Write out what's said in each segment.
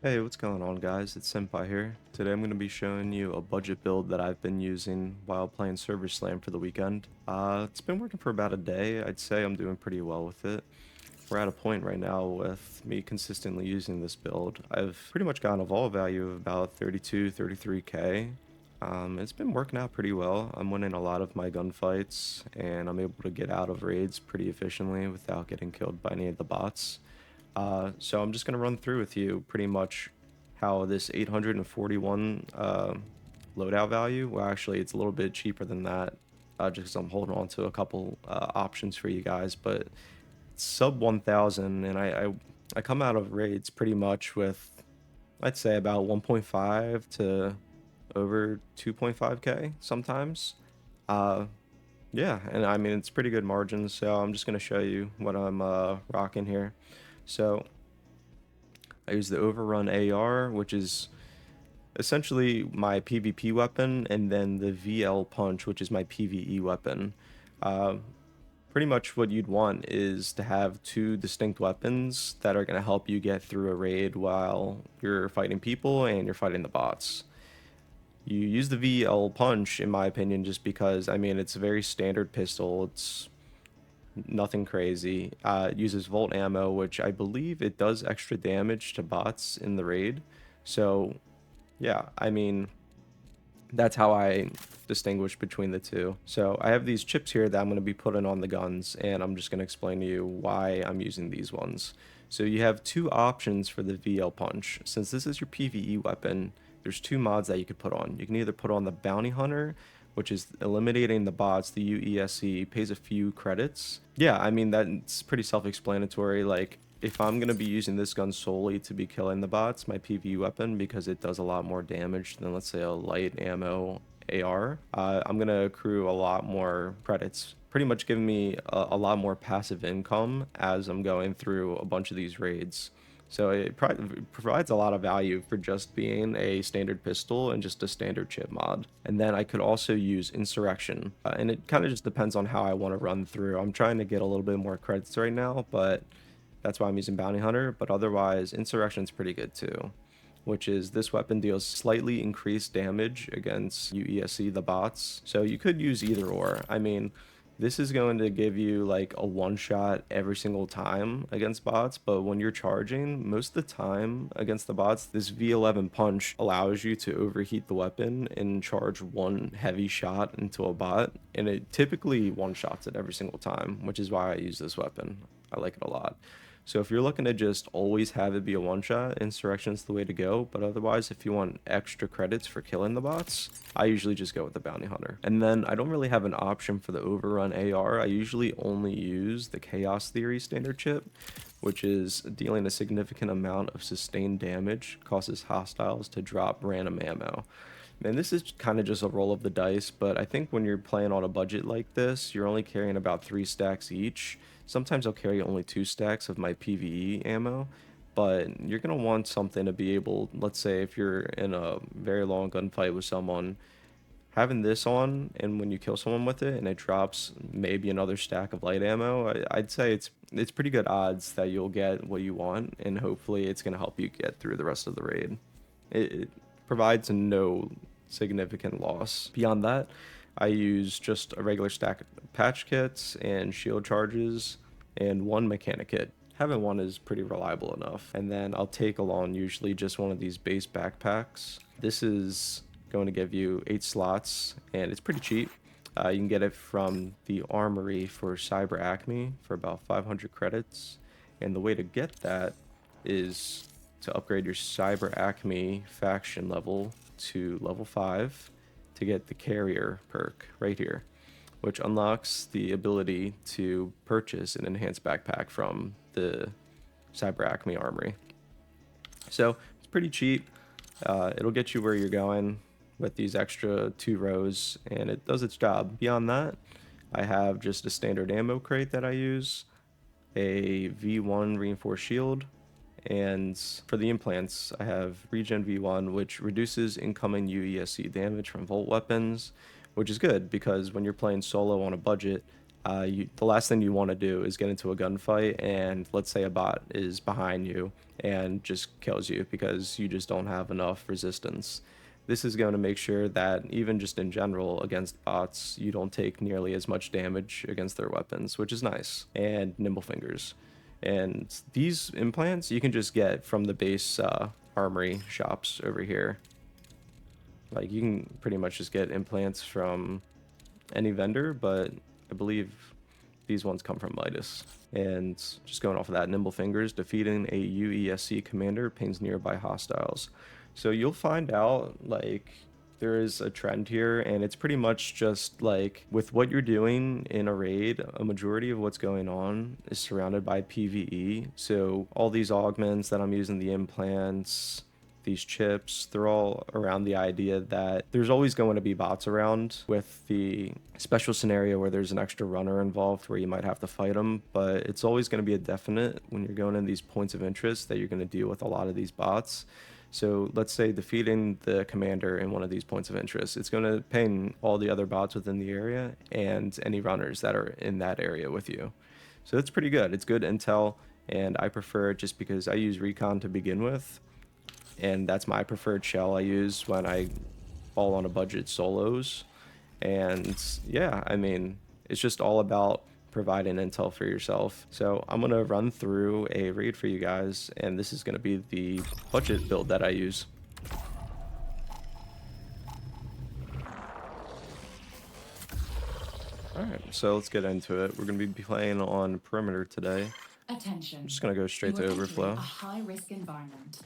Hey, what's going on, guys? It's Senpai here. Today I'm going to be showing you a budget build that I've been using while playing Server Slam for the weekend. It's been working for about a day. I'd say I'm doing pretty well with it. We're at a point right now with me consistently using this build. I've pretty much gotten a vol value of about 32, 33k. It's been working out pretty well. I'm winning a lot of my gunfights, and I'm able to get out of raids pretty efficiently without getting killed by any of the bots. So I'm just going to run through with you pretty much how this 841 loadout value, well, actually it's a little bit cheaper than that, just because I'm holding on to a couple options for you guys, but it's sub 1000, and I come out of raids pretty much with, I'd say, about 1.5 to over 2.5k sometimes. uh yeah, and I mean, it's pretty good margins, so I'm just going to show you what I'm rocking here. So I use the Overrun AR, which is essentially my PvP weapon, and then the V11 Punch, which is my PvE weapon. Uh, Pretty much what you'd want is to have two distinct weapons that are going to help you get through a raid while you're fighting people and you're fighting the bots. You use the V11 Punch, in my opinion, just because, I mean, it's a very standard pistol. It's nothing crazy. It uses volt ammo, which I believe it does extra damage to bots in the raid. So yeah, I mean, that's how I distinguish between the two. So I have these chips here that I'm going to be putting on the guns, and I'm just going to explain to you why I'm using these ones. So you have two options for the VL Punch. Since this is your PvE weapon, there's two mods that you could put on. You can either put on the Bounty Hunter, which is eliminating the bots. The UESC pays a few credits. Yeah, I mean, that's pretty self-explanatory. Like, if I'm going to be using this gun solely to be killing the bots, my PvE weapon, because it does a lot more damage than, let's say, a light ammo AR, I'm going to accrue a lot more credits, pretty much giving me a lot more passive income as I'm going through a bunch of these raids. So it provides a lot of value for just being a standard pistol and just a standard chip mod. And then I could also use Insurrection, and it kind of just depends on how I want to run through. I'm trying to get a little bit more credits right now, but that's why I'm using Bounty Hunter. But otherwise, Insurrection's pretty good too, which is this weapon deals slightly increased damage against UESC, the bots. So you could use either or. I mean, this is going to give you like a one shot every single time against bots, but when you're charging, most of the time against the bots, this V11 Punch allows you to overheat the weapon and charge one heavy shot into a bot, and it typically one shots it every single time, which is why I use this weapon. I like it a lot. So if you're looking to just always have it be a one-shot, Insurrection's the way to go. But otherwise, if you want extra credits for killing the bots, I usually just go with the Bounty Hunter. And then I don't really have an option for the Overrun AR. I usually only use the Chaos Theory standard chip, which is dealing a significant amount of sustained damage, causes hostiles to drop random ammo. And this is kind of just a roll of the dice, but I think when you're playing on a budget like this, you're only carrying about 3 stacks each. Sometimes I'll carry only 2 stacks of my PvE ammo, but you're going to want something to be able, let's say if you're in a very long gunfight with someone, having this on, and when you kill someone with it and it drops maybe another stack of light ammo, I'd say it's pretty good odds that you'll get what you want, and hopefully it's going to help you get through the rest of the raid. It provides no significant loss. Beyond that, I use just a regular stack of patch kits and shield charges and one mechanic kit. Having one is pretty reliable enough. And then I'll take along usually just one of these base backpacks. This is going to give you 8 slots, and it's pretty cheap. You can get it from the armory for Cyber Acme for about 500 credits. And the way to get that is to upgrade your Cyber Acme faction level to level 5 to get the carrier perk right here, which unlocks the ability to purchase an enhanced backpack from the Cyber Acme armory. So it's pretty cheap. It'll get you where you're going with these extra 2 rows, and it does its job. Beyond that, I have just a standard ammo crate that I use, a V1 reinforced shield, and for the implants, I have Regen V1, which reduces incoming UESC damage from Volt weapons, which is good because when you're playing solo on a budget, the last thing you want to do is get into a gunfight and let's say a bot is behind you and just kills you because you just don't have enough resistance. This is going to make sure that even just in general against bots, you don't take nearly as much damage against their weapons, which is nice, and nimble fingers. And these implants you can just get from the base armory shops over here. Like, you can pretty much just get implants from any vendor, but I believe these ones come from Midas. And just going off of that, nimble fingers, defeating a UESC commander pings nearby hostiles. So you'll find out, like, there is a trend here, and it's pretty much just like with what you're doing in a raid, a majority of what's going on is surrounded by PvE. So all these augments that I'm using, the implants, these chips, they're all around the idea that there's always going to be bots around, with the special scenario where there's an extra runner involved where you might have to fight them, but it's always going to be a definite when you're going in these points of interest that you're going to deal with a lot of these bots. So let's say defeating the commander in one of these points of interest, it's going to ping all the other bots within the area and any runners that are in that area with you. So that's pretty good. It's good intel, and I prefer it just because I use recon to begin with, and that's my preferred shell I use when I fall on a budget solos. And yeah, I mean, it's just all about providing intel for yourself. So I'm gonna run through a raid for you guys, and this is gonna be the budget build that I use. Alright, so let's get into it. We're gonna be playing on perimeter today. Attention. I'm just gonna go straight to overflow. A high-risk environment.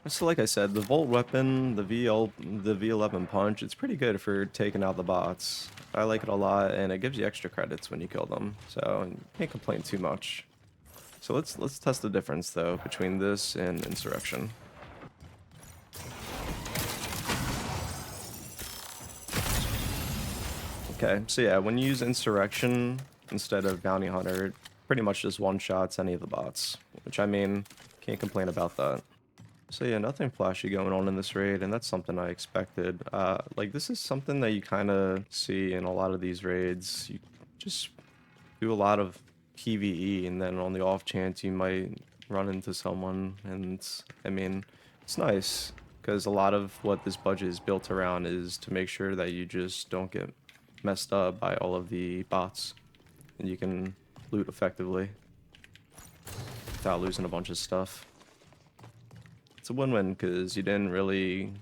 So like I said, the Volt weapon, the V11 Punch, it's pretty good for taking out the bots. I like it a lot, and it gives you extra credits when you kill them, so you can't complain too much. So let's test the difference though between this and Insurrection. Okay, so yeah, when you use Insurrection instead of Bounty Hunter, it pretty much just one-shots any of the bots, which, I mean, can't complain about that. So yeah, nothing flashy going on in this raid, and that's something I expected. Like, this is something that you kind of see in a lot of these raids. You just do a lot of PvE, and then on the off chance you might run into someone, and I mean, it's nice, because a lot of what this budget is built around is to make sure that you just don't get messed up by all of the bots, and you can loot effectively without losing a bunch of stuff. It's a win-win because you didn't really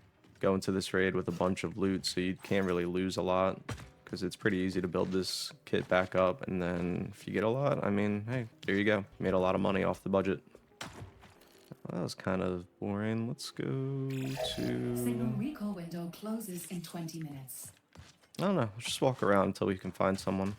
go into this raid with a bunch of loot, so you can't really lose a lot because it's pretty easy to build this kit back up, and then if you get a lot, I mean, hey, there you go. Made a lot of money off the budget. Well, that was kind of boring. Let's go to... Signal recall window closes in 20 minutes. I don't know. Let's just walk around until we can find someone.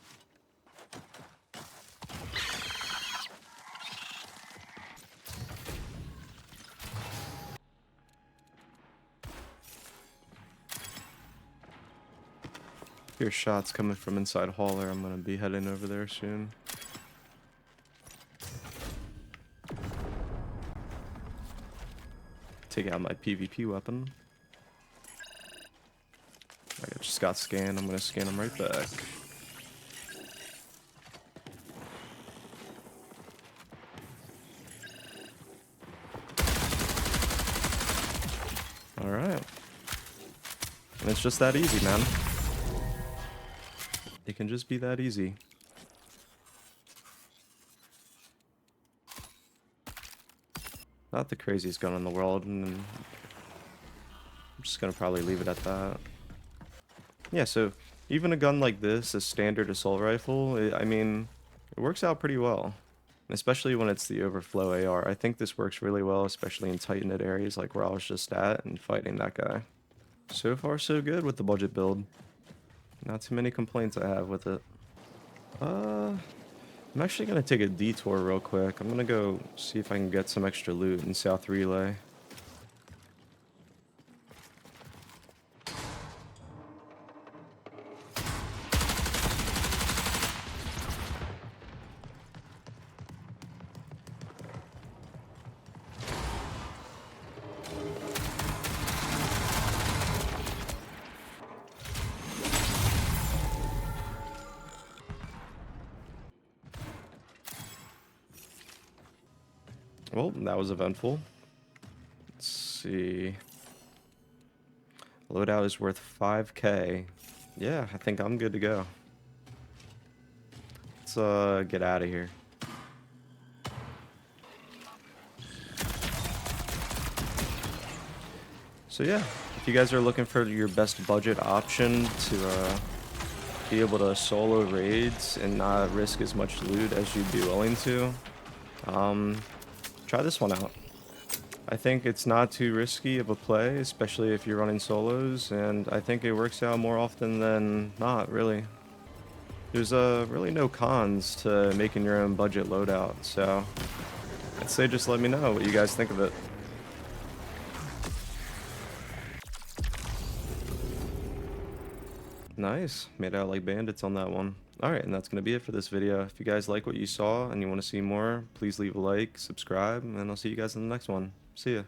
Hear shots coming from inside hauler. I'm gonna be heading over there soon. Take out my PvP weapon. I just got scanned. I'm gonna scan him right back. Alright. And it's just that easy, man. It can just be that easy. Not the craziest gun in the world, and I'm just gonna probably leave it at that. Yeah, so even a gun like this, a standard assault rifle, I mean, it works out pretty well. Especially when it's the overflow AR. I think this works really well, especially in tight-knit areas like where I was just at and fighting that guy. So far, so good with the budget build. Not too many complaints I have with it. I'm actually gonna take a detour real quick. I'm gonna go see if I can get some extra loot in South Relay. Well, that was eventful. Let's see. Loadout is worth 5k. Yeah, I think I'm good to go. Let's get out of here. So yeah, if you guys are looking for your best budget option to be able to solo raids and not risk as much loot as you'd be willing to, try this one out. I think it's not too risky of a play, especially if you're running solos, and I think it works out more often than not, really. There's really no cons to making your own budget loadout, so I'd say just let me know what you guys think of it. Nice, made out like bandits on that one. Alright, and that's going to be it for this video. If you guys like what you saw and you want to see more, please leave a like, subscribe, and I'll see you guys in the next one. See ya.